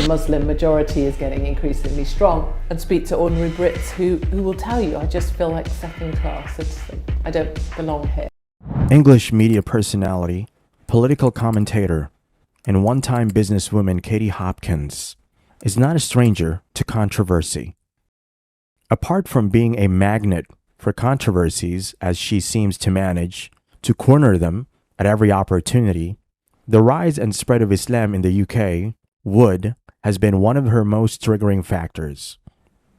the Muslim majority is getting increasingly strong, and speak to ordinary Brits who will tell you, I just feel like second-class citizen. I don't belong here. English media personality, political commentator, and one-time businesswoman Katie Hopkins is not a stranger to controversy. Apart from being a magnet for controversies, as she seems to manage to corner them at every opportunity, the rise and spread of Islam in the UK has been one of her most triggering factors.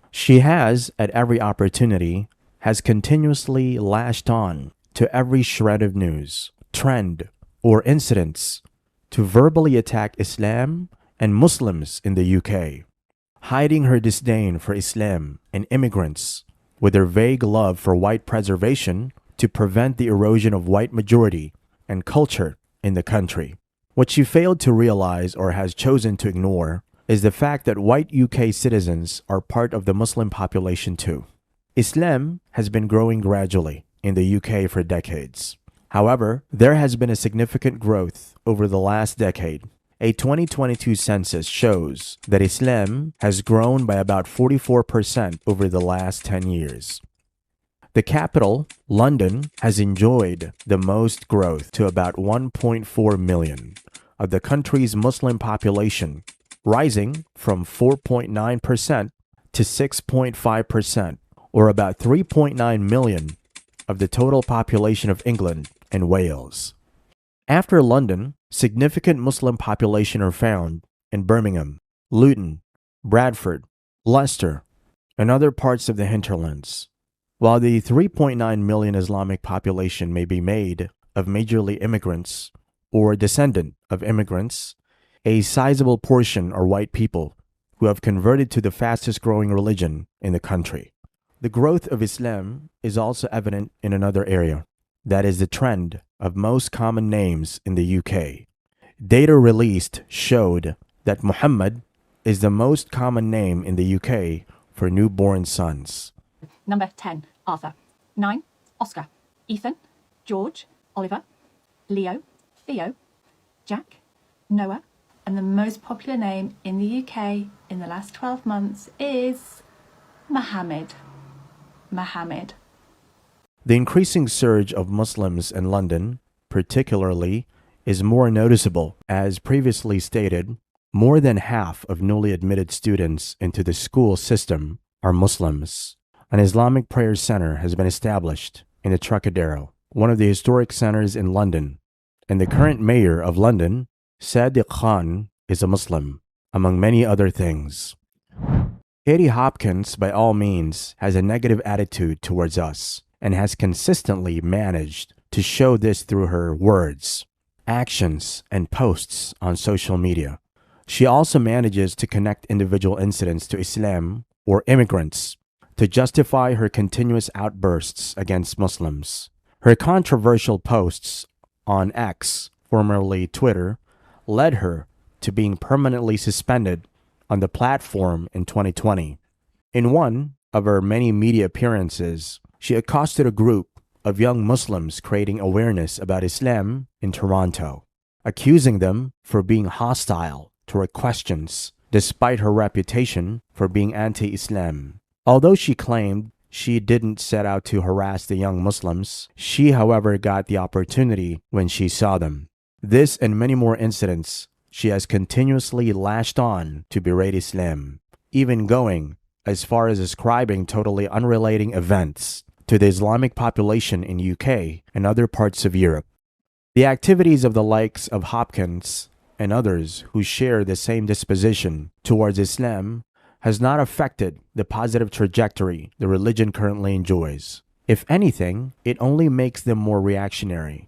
She has, at every opportunity, has continuously lashed on to every shred of news, trend, or incidents to verbally attack Islam and Muslims in the UK, hiding her disdain for Islam and immigrants with her vague love for white preservation to prevent the erosion of white majority and culture in the country. What she failed to realize or has chosen to ignore is the fact that white UK citizens are part of the Muslim population too. Islam has been growing gradually in the UK for decades. However, there has been a significant growth over the last decade. A 2022 census shows that Islam has grown by about 44% over the last 10 years. The capital, London, has enjoyed the most growth to about 1.4 million of the country's Muslim population, rising from 4.9% to 6.5%, or about 3.9 million of the total population of England and Wales. After London, significant Muslim population are found in Birmingham, Luton, Bradford, Leicester, and other parts of the hinterlands. While the 3.9 million Islamic population may be made of majorly immigrants or descendant of immigrants, a sizable portion are white people who have converted to the fastest growing religion in the country. The growth of Islam is also evident in another area, that is the trend of most common names in the UK. Data released showed that Muhammad is the most common name in the UK for newborn sons. Number 10, Arthur. 9, Oscar. Ethan, George, Oliver, Leo, Theo, Jack, Noah, and the most popular name in the UK in the last 12 months is Mohammed. Mohammed. The increasing surge of Muslims in London, particularly, is more noticeable. As previously stated, more than half of newly admitted students into the school system are Muslims. An Islamic prayer center has been established in the Trocadero, one of the historic centers in London, and the current mayor of London, Sadiq Khan, is a Muslim, among many other things. Katie Hopkins, by all means, has a negative attitude towards us and has consistently managed to show this through her words, actions, and posts on social media. She also manages to connect individual incidents to Islam or immigrants to justify her continuous outbursts against Muslims. Her controversial posts on X, formerly Twitter, led her to being permanently suspended on the platform in 2020. In one of her many media appearances, she accosted a group of young Muslims creating awareness about Islam in Toronto, accusing them for being hostile to her questions, despite her reputation for being anti-Islam. Although she claimed she didn't set out to harass the young Muslims, she, however, got the opportunity when she saw them. This and many more incidents, she has continuously lashed on to berate Islam, even going as far as ascribing totally unrelating events to the Islamic population in UK and other parts of Europe. The activities of the likes of Hopkins and others who share the same disposition towards Islam has not affected the positive trajectory the religion currently enjoys. If anything, it only makes them more reactionary.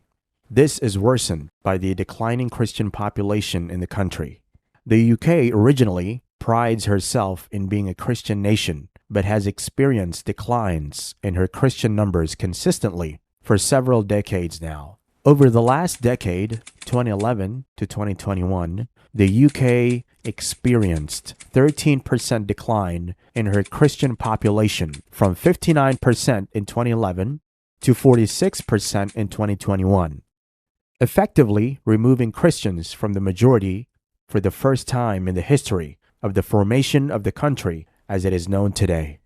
This is worsened by the declining Christian population in the country. The UK originally prides herself in being a Christian nation, but has experienced declines in her Christian numbers consistently for several decades now. Over the last decade, 2011 to 2021, the UK experienced 13% decline in her Christian population from 59% in 2011 to 46% in 2021, effectively removing Christians from the majority for the first time in the history of the formation of the country as it is known today.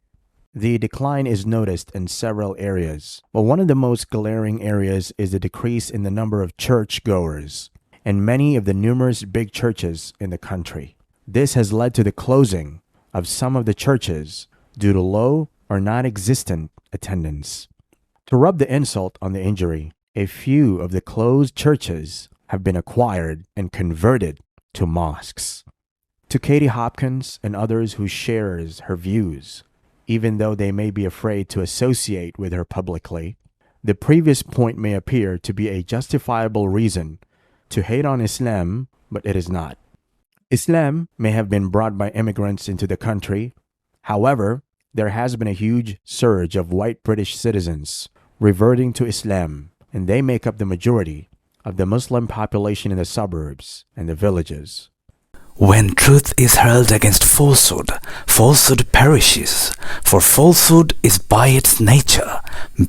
The decline is noticed in several areas, but one of the most glaring areas is the decrease in the number of church-goers in many of the numerous big churches in the country. This has led to the closing of some of the churches due to low or non-existent attendance. To rub the insult on the injury, a few of the closed churches have been acquired and converted to mosques. To Katie Hopkins and others who shares her views, even though they may be afraid to associate with her publicly, the previous point may appear to be a justifiable reason to hate on Islam, but it is not. Islam may have been brought by immigrants into the country. However, there has been a huge surge of white British citizens reverting to Islam, and they make up the majority of the Muslim population in the suburbs and the villages. When truth is hurled against falsehood, falsehood perishes, for falsehood is by its nature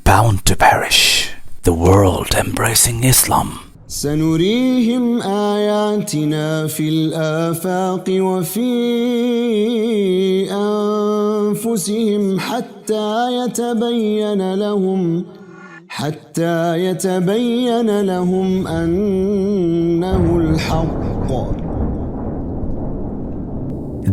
bound to perish. The world embracing Islam. سنريهم آياتنا في الآفاق وفي أنفسهم حتى يتبين لهم أنه الحق.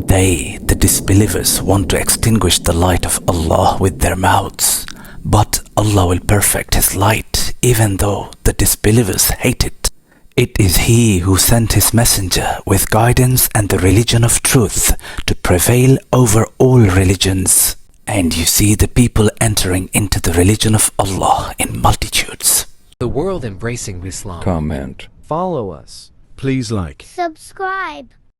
They, the disbelievers, want to extinguish the light of Allah with their mouths, but Allah will perfect His light, even though the disbelievers hate it. It is He who sent His messenger with guidance and the religion of truth to prevail over all religions. And you see the people entering into the religion of Allah in multitudes. The world embracing Islam. Comment. Follow us. Please like. Subscribe.